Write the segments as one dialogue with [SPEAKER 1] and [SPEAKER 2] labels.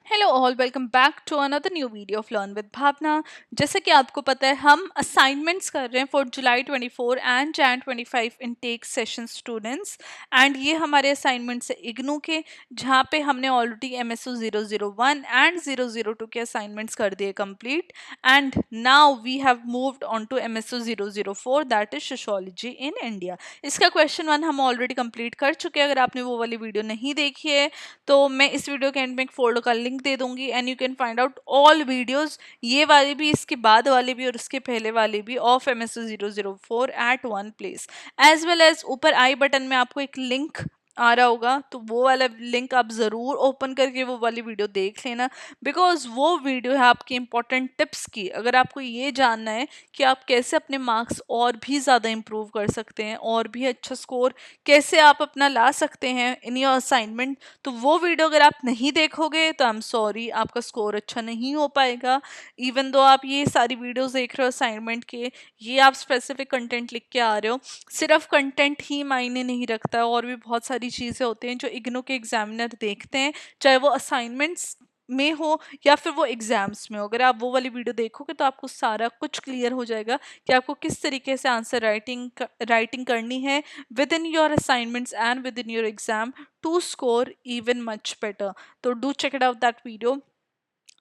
[SPEAKER 1] Hello all, welcome back to another new video of learn with Bhavna. जैसे कि आपको पता है हम असाइनमेंट्स कर रहे हैं for July 24 and Jain 25 intake session students. And ये हमारे असाइनमेंट्स है इग्नू के, जहाँ पे हमने ऑलरेडी MSO 001 एंड 002 के असाइनमेंट्स कर दिए complete. And now we have moved on to MSO 004 that is sociology in India. इसका क्वेश्चन 1 हम ऑलरेडी कंप्लीट कर चुके हैं। अगर आपने वो वाली वीडियो नहीं देखी है तो मैं इस वीडियो के एंड में एक फोल्डर का लिंक दे दूंगी and you can find out all videos, ये वाली भी, इसके बाद वाली भी और उसके पहले वाली भी, of MSO 004 at one place. As well as ऊपर आई बटन में आपको एक लिंक आ रहा होगा, तो वो वाला लिंक आप ज़रूर ओपन करके वो वाली वीडियो देख लेना, बिकॉज वो वीडियो है आपकी इंपॉर्टेंट टिप्स की। अगर आपको ये जानना है कि आप कैसे अपने मार्क्स और भी ज़्यादा इम्प्रूव कर सकते हैं और भी अच्छा स्कोर कैसे आप अपना ला सकते हैं इन योर असाइनमेंट, तो वो वीडियो अगर आप नहीं देखोगे तो आई एम सॉरी, आपका स्कोर अच्छा नहीं हो पाएगा। इवन दो आप ये सारी वीडियोस देख रहे हो असाइनमेंट के, ये आप स्पेसिफिक कंटेंट लिख के आ रहे हो, सिर्फ कंटेंट ही मायने नहीं रखता है, और भी बहुत सारी चीज़ें होती हैं जो इग्नू के एग्जामिनर देखते हैं, चाहे वो असाइनमेंट्स में हो या फिर वो एग्जाम्स में हो। अगर आप वो वाली वीडियो देखोगे तो आपको सारा कुछ क्लियर हो जाएगा कि आपको किस तरीके से आंसर राइटिंग करनी है within your assignments and within your exam to score even much better. So do check it out that video.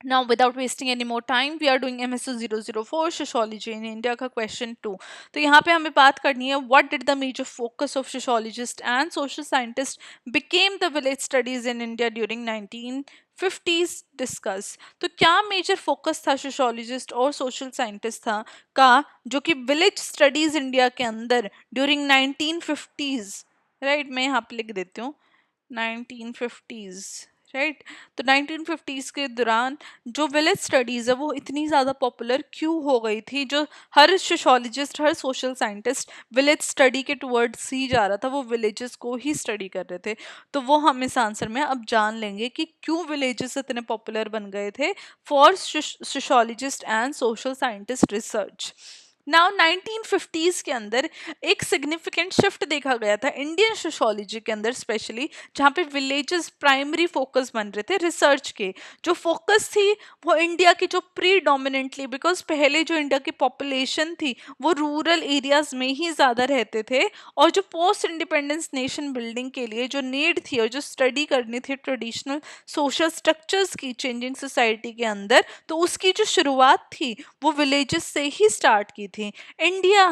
[SPEAKER 1] Now without wasting any more time, we are doing MSO 004 sociology in India का question 2। तो यहाँ पे हमें बात करनी है what did the major focus of sociologists and social scientists became the village studies in India during 1950s discuss। तो क्या मेजर फोकस था सोशोलॉजिस्ट और सोशल साइंटिस्ट था का, जो कि विलेज स्टडीज इंडिया के अंदर ड्यूरिंग 1950s, राइट, मैं यहाँ पे लिख देती हूँ 1950s, राइट। तो 1950s के दौरान जो विलेज स्टडीज़ है वो इतनी ज़्यादा पॉपुलर क्यों हो गई थी, जो हर सोशोलॉजिस्ट हर सोशल साइंटिस्ट विलेज स्टडी के टुवर्ड्स ही जा रहा था, वो विलेजेस को ही स्टडी कर रहे थे। तो वो हम इस आंसर में अब जान लेंगे कि क्यों विलेजेस इतने पॉपुलर बन गए थे for sociologist and social scientist research. Now 1950s के अंदर एक सिग्निफिकेंट शिफ्ट देखा गया था इंडियन सोशोलॉजी के अंदर, स्पेशली जहाँ पे विलेजेस प्राइमरी फोकस बन रहे थे रिसर्च के। जो फोकस थी वो इंडिया की जो प्रीडोमिनेंटली, बिकॉज पहले जो इंडिया की पॉपुलेशन थी वो रूरल एरियाज में ही ज़्यादा रहते थे, और जो पोस्ट इंडिपेंडेंस नेशन बिल्डिंग के लिए जो नीड थी और जो स्टडी करनी थी ट्रेडिशनल सोशल स्ट्रक्चर्स की चेंजिंग सोसाइटी के अंदर, तो उसकी जो शुरुआत थी वो विलेजेस से ही स्टार्ट की थी। इंडिया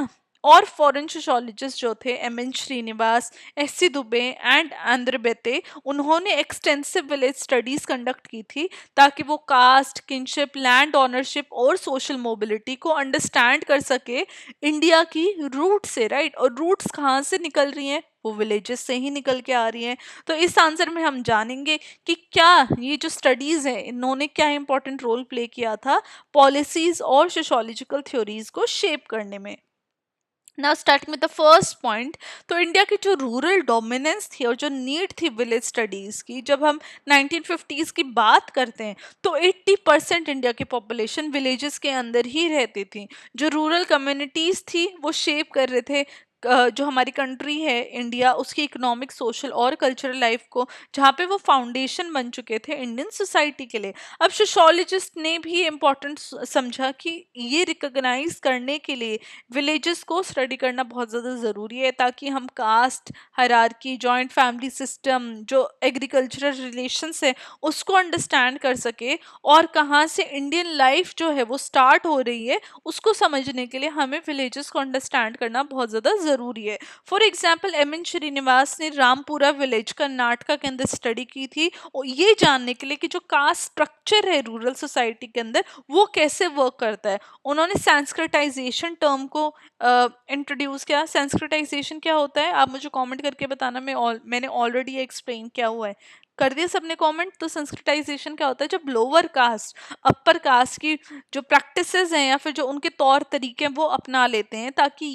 [SPEAKER 1] और फॉरेन सोशोलॉजिस्ट जो थे MN श्रीनिवास, SC Dube and Andre Beteille, उन्होंने एक्सटेंसिव विलेज स्टडीज कंडक्ट की थी ताकि वो कास्ट, किनशिप, लैंड ओनरशिप और सोशल मोबिलिटी को अंडरस्टैंड कर सके इंडिया की रूट से, राइट। और रूट्स कहाँ से निकल रही हैं, वो विलेजेस से ही निकल के आ रही हैं। तो इस आंसर में हम जानेंगे कि क्या ये जो स्टडीज है इन्होंने क्या इंपॉर्टेंट रोल प्ले किया था पॉलिसीज और सोशोलॉजिकल थ्योरीज को शेप करने में। Now starting with the first point, तो इंडिया की जो रूरल डोमिनेंस थी और जो नीड थी विलेज स्टडीज़ की, जब हम 1950s की बात करते हैं तो 80% इंडिया की पॉपुलेशन विलेजेस के अंदर ही रहती थी। जो रूरल कम्युनिटीज़ थी वो शेप कर रहे थे जो हमारी कंट्री है इंडिया, उसकी इकोनॉमिक, सोशल और कल्चरल लाइफ को, जहाँ पे वो फाउंडेशन बन चुके थे इंडियन सोसाइटी के लिए। अब सोशोलॉजिस्ट ने भी इम्पोर्टेंट समझा कि ये रिकॉग्नाइज करने के लिए विलेजेस को स्टडी करना बहुत ज़्यादा ज़रूरी है, ताकि हम caste hierarchy, joint family system, जो एग्रीकल्चरल रिलेशंस है उसको अंडरस्टैंड कर सके, और कहाँ से इंडियन लाइफ जो है वो स्टार्ट हो रही है उसको समझने के लिए हमें विलेजेस को अंडरस्टैंड करना बहुत ज़्यादा ज़रूरी है। फॉर एग्जाम्पल MN श्रीनिवास ने रामपुरा विलेज कर्नाटका के अंदर स्टडी की थी, और ये जानने के लिए कि जो कास्ट स्ट्रक्चर है रूरल सोसाइटी के अंदर वो कैसे वर्क करता है। उन्होंने संस्कृताइजेशन टर्म को इंट्रोड्यूस किया। संस्कृताइजेशन क्या होता है आप मुझे कमेंट करके बताना, मैंने ऑलरेडी एक्सप्लेन किया हुआ है, कर दिया सबने कमेंट। तो संस्कृताइजेशन क्या होता है, जब लोअर कास्ट अपर कास्ट की जो प्रैक्टिसेस हैं या फिर जो उनके तौर तरीके हैं वो अपना लेते हैं, ताकि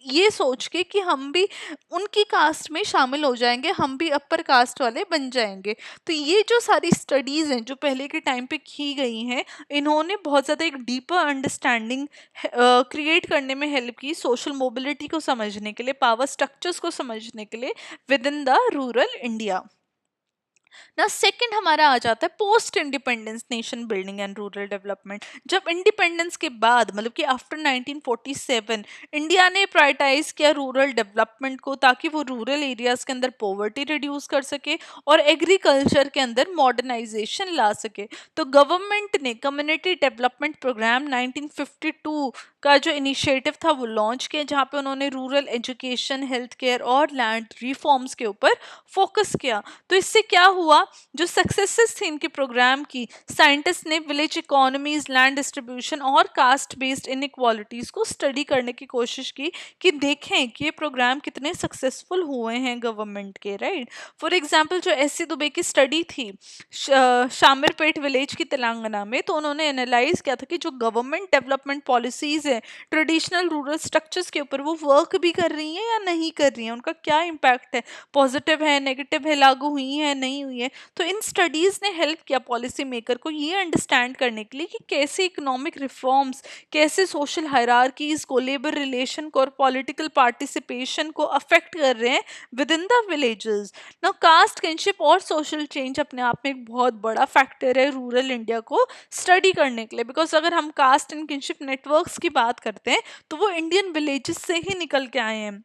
[SPEAKER 1] ये सोच के कि हम भी उनकी कास्ट में शामिल हो जाएंगे, हम भी अपर कास्ट वाले बन जाएंगे। तो ये जो सारी स्टडीज़ हैं जो पहले के टाइम पे की गई हैं, इन्होंने बहुत ज़्यादा एक डीपर अंडरस्टैंडिंग क्रिएट करने में हेल्प की, सोशल मोबिलिटी को समझने के लिए, पावर स्ट्रक्चर्स को समझने के लिए with in the rural India. ना सेकंड हमारा आ जाता है post independence nation building and rural development. जब इंडिपेंडेंस के बाद मतलब कि आफ्टर 1947 इंडिया ने प्रायोरिटाइज किया रूरल डेवलपमेंट को, ताकि वो रूरल एरियाज के अंदर पॉवर्टी रिड्यूस कर सके और एग्रीकल्चर के अंदर मॉडर्नाइजेशन ला सके। तो गवर्नमेंट ने कम्युनिटी डेवलपमेंट प्रोग्राम 1952 का जो इनिशिएटिव था वो लॉन्च किया, जहाँ पे उन्होंने रूरल एजुकेशन, हेल्थ केयर और लैंड रिफॉर्म्स के ऊपर फोकस किया। तो इससे क्या हुआ, जो सक्सेसेस थी इनके प्रोग्राम की, साइंटिस्ट ने विलेज इकोनॉमीज, लैंड डिस्ट्रीब्यूशन और कास्ट बेस्ड इनइक्वालिटीज को स्टडी करने की कोशिश की कि देखें कि ये प्रोग्राम कितने सक्सेसफुल हुए हैं गवर्नमेंट के, राइट। फॉर एग्जांपल जो एससी दुबे की स्टडी थी शामिरपेट विलेज की तेलंगाना में, तो उन्होंने एनालाइज किया था कि जो गवर्नमेंट डेवलपमेंट पॉलिसीज है ट्रेडिशनल रूरल स्ट्रक्चर्स के ऊपर, वो वर्क भी कर रही हैं या नहीं कर रही हैं, उनका क्या इम्पैक्ट है, पॉजिटिव है, नेगेटिव है, लागू हुई है, नहीं हुई है। तो इन स्टडीज ने हेल्प किया पॉलिसी मेकर को ये अंडरस्टैंड करने के लिए कि कैसे इकोनॉमिक रिफॉर्म्स, कैसे सोशल हायरार्कीज को, लेबर रिलेशन को और पॉलिटिकल पार्टिसिपेशन को अफेक्ट कर रहे हैं विद इन द विलेजेस। ना कास्ट किनशिप और सोशल चेंज अपने आप में एक बहुत बड़ा फैक्टर है रूरल इंडिया को स्टडी करने के लिए, बिकॉज अगर हम कास्ट एंड किनशिप नेटवर्क्स की बात करते हैं तो वो इंडियन विलेजेस से ही निकल के आए हैं,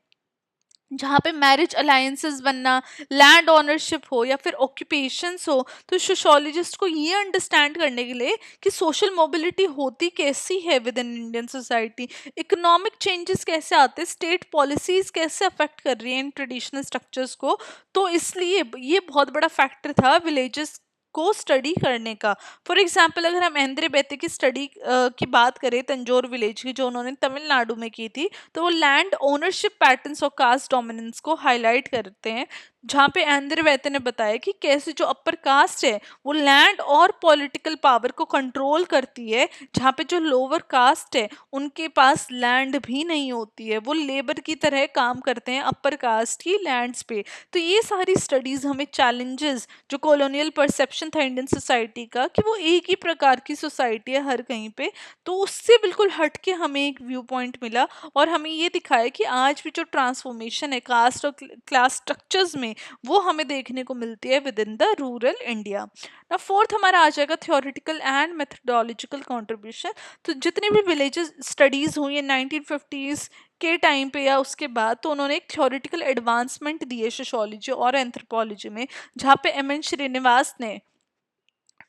[SPEAKER 1] जहाँ पे मैरिज अलायंसेस बनना, लैंड ओनरशिप हो या फिर ऑक्यूपेशंस हो। तो सोशोलॉजिस्ट को ये अंडरस्टैंड करने के लिए कि सोशल मोबिलिटी होती कैसी है with in Indian society, economic changes कैसे आते हैं, स्टेट पॉलिसीज कैसे अफेक्ट कर रही हैं इन ट्रेडिशनल स्ट्रक्चर्स को। तो इसलिए ये बहुत बड़ा फैक्टर था विलेजेस को स्टडी करने का। फॉर एग्जाम्पल अगर हम एंद्रे बेते की स्टडी की बात करें तंजौर विलेज की, जो उन्होंने तमिलनाडु में की थी, तो वो लैंड ओनरशिप पैटर्न्स और कास्ट डोमिनेंस को हाईलाइट करते हैं, जहाँ पे एंद्रे बेते ने बताया कि कैसे जो अपर कास्ट है वो लैंड और पॉलिटिकल पावर को कंट्रोल करती है, जहाँ पे जो लोअर कास्ट है उनके पास लैंड भी नहीं होती है, वो लेबर की तरह काम करते हैं अपर कास्ट की लैंड्स पे। तो ये सारी स्टडीज हमें चैलेंजेस, जो कॉलोनियल परसेप्शन था इंडियन सोसाइटी का कि वो एक ही प्रकार की सोसाइटी है हर कहीं पे, तो उससे बिल्कुल हट के हमें एक व्यू पॉइंट मिला और हमें ये दिखाया कि आज भी जो ट्रांसफॉर्मेशन है कास्ट और क्लास स्ट्रक्चर्स में, वो हमें देखने को मिलती है with in the rural India. ना फोर्थ हमारा आ जाएगा थ्योरेटिकल एंड मेथडोलॉजिकल कंट्रीब्यूशन। तो जितने भी विलेजेस स्टडीज हुई है 1950s के टाइम पे या उसके बाद, तो उन्होंने एक थ्योरेटिकल एडवांसमेंट दी है सोशियोलॉजी और एंथ्रोपोलॉजी में, जहाँ पे एम एन श्रीनिवास ने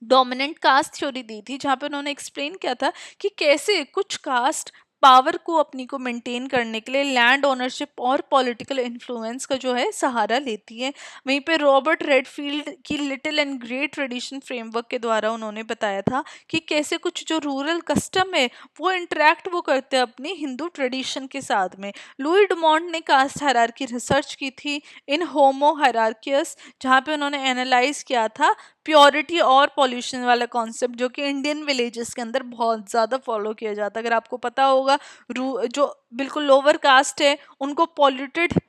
[SPEAKER 1] डोमिनेंट कास्ट थ्योरी दी थी, जहाँ पे उन्होंने एक्सप्लेन किया था कि कैसे कुछ कास्ट पावर को अपनी को मेंटेन करने के लिए लैंड ओनरशिप और पॉलिटिकल इन्फ्लुएंस का जो है सहारा लेती है। वहीं पे रॉबर्ट रेडफील्ड की little and great tradition framework के द्वारा उन्होंने बताया था कि कैसे कुछ जो रूरल कस्टम है वो इंटरेक्ट वो करते हैं अपनी हिंदू ट्रेडिशन के साथ में। लुई डुमोंट ने कास्ट हायरार्की रिसर्च की थी इन होमो हायरार्कियस, जहाँ पे उन्होंने एनालाइज किया था प्योरिटी और पॉल्यूशन वाला कॉन्सेप्ट, जो कि इंडियन विलेजेस के अंदर बहुत ज़्यादा फॉलो किया जाता है। अगर आपको पता होगा, जो बिल्कुल लोअर कास्ट है उनको पॉल्यूटेड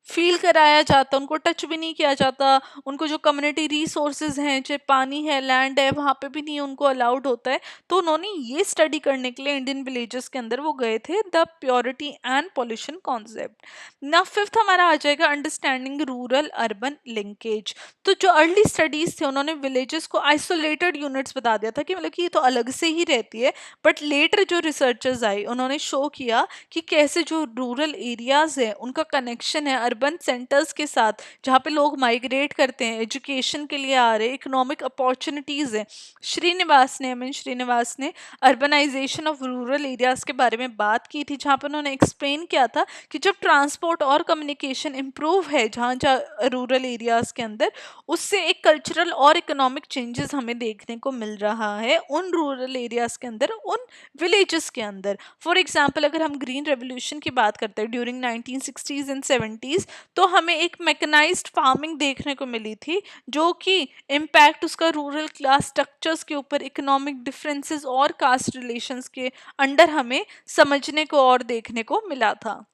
[SPEAKER 1] फील कराया जाता, उनको टच भी नहीं किया जाता, उनको जो कम्युनिटी रिसोर्सेज हैं, चाहे पानी है, लैंड है, वहाँ पे भी नहीं उनको अलाउड होता है। तो उन्होंने ये स्टडी करने के लिए इंडियन विलेजेस के अंदर वो गए थे, the purity and pollution concept. ना फिफ्थ हमारा आ जाएगा अंडरस्टैंडिंग रूरल अर्बन लिंकेज। तो जो अर्ली स्टडीज थे उन्होंने विलेजेस को आइसोलेटेड यूनिट्स बता दिया था कि मतलब कि ये तो अलग से ही रहती है, बट लेटर जो रिसर्चर्स आई उन्होंने शो किया कि कैसे जो रूरल एरियाज है उनका कनेक्शन है अर्बन सेंटर्स के साथ, जहाँ पे लोग माइग्रेट करते हैं, एजुकेशन के लिए आ रहे हैं, इकोनॉमिक अपॉर्चुनिटीज है। श्रीनिवास ने, एम एन श्रीनिवास ने अर्बनाइजेशन ऑफ रूरल एरियाज के बारे में बात की थी, जहाँ पर उन्होंने एक्सप्लेन किया था कि जब ट्रांसपोर्ट और कम्युनिकेशन इम्प्रूव है जहाँ जहाँ रूरल एरियाज के अंदर, उससे एक कल्चरल और इकोनॉमिक चेंजेस हमें देखने को मिल रहा है उन रूरल एरियाज के अंदर, उन विलेजेस के अंदर। फॉर एग्जाम्पल अगर हम ग्रीन रेवोल्यूशन की बात करते हैं ड्यूरिंग 1960s एंड 70s, तो हमें एक मैकेनाइज्ड फार्मिंग देखने को मिली थी, जो कि इम्पैक्ट उसका रूरल क्लास स्ट्रक्चर्स के ऊपर, इकोनॉमिक डिफरेंसेस और कास्ट रिलेशंस के अंडर हमें समझने को और देखने को मिला था।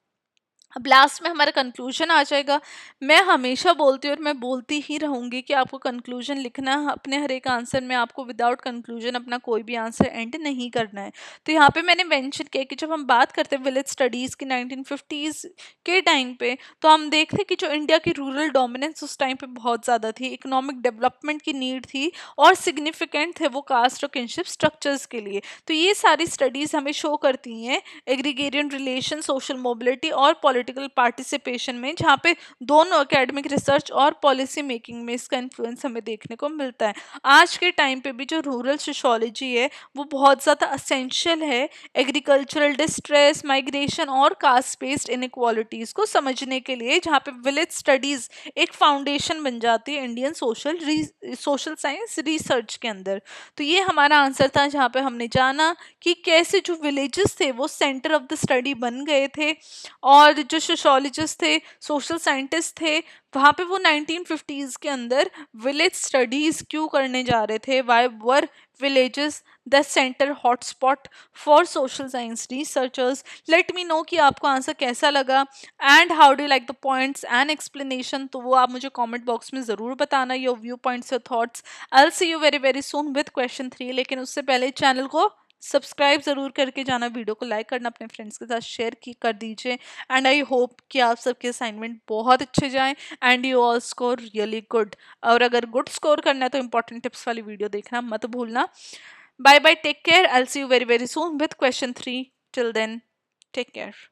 [SPEAKER 1] अब लास्ट में हमारा कंक्लूजन आ जाएगा। मैं हमेशा बोलती हूँ और मैं बोलती ही रहूँगी कि आपको कंक्लूजन लिखना है अपने हर एक आंसर में। आपको विदाउट कंक्लूजन अपना कोई भी आंसर एंड नहीं करना है। तो यहाँ पे मैंने मेंशन किया कि जब हम बात करते हैं विलेज स्टडीज़ की 1950s के टाइम पे, तो हम देखते हैं कि जो इंडिया की रूरल डोमिनेंस उस टाइम पे बहुत ज़्यादा थी, इकोनॉमिक डेवलपमेंट की नीड थी और सिग्निफिकेंट थे वो कास्ट और किनशिप स्ट्रक्चर्स के लिए। तो ये सारी स्टडीज़ हमें शो करती हैं एग्रीगेरियन रिलेशन, सोशल मोबिलिटी और पॉलिटिकल पार्टिसिपेशन में, जहाँ पे दोनों एकेडमिक रिसर्च और पॉलिसी मेकिंग में इसका इन्फ्लुएंस हमें देखने को मिलता है। आज के टाइम पे भी जो रूरल सोशियोलॉजी है वो बहुत ज़्यादा असेंशियल है एग्रीकल्चरल डिस्ट्रेस, माइग्रेशन और कास्ट बेस्ड इनइक्वालिटीज़ को समझने के लिए, जहाँ पे विलेज स्टडीज़ एक फाउंडेशन बन जाती है इंडियन सोशल साइंस रिसर्च के अंदर। तो ये हमारा आंसर था, जहाँ पे हमने जाना कि कैसे जो विलेजेस थे वो सेंटर ऑफ द स्टडी बन गए थे, और जो सोशोलॉजिस्ट थे, सोशल साइंटिस्ट थे, वहाँ पे वो 1950s के अंदर विलेज स्टडीज क्यों करने जा रहे थे। Why were villages the centre hotspot for social science researchers. Let me know कि आपको आंसर कैसा लगा and how do like the points and explanation. तो वो आप मुझे कमेंट बॉक्स में ज़रूर बताना, your view points, your thoughts. I will see you very very soon with question 3। लेकिन उससे पहले चैनल को सब्सक्राइब ज़रूर करके जाना, वीडियो को लाइक करना, अपने फ्रेंड्स के साथ शेयर की कर दीजिए। एंड आई होप कि आप सबके असाइनमेंट बहुत अच्छे जाएं and you all score really good. और अगर गुड स्कोर करना है तो इंपॉर्टेंट टिप्स वाली वीडियो देखना मत भूलना। Bye bye, take care, I will see you very very soon with question 3। Till then, take care.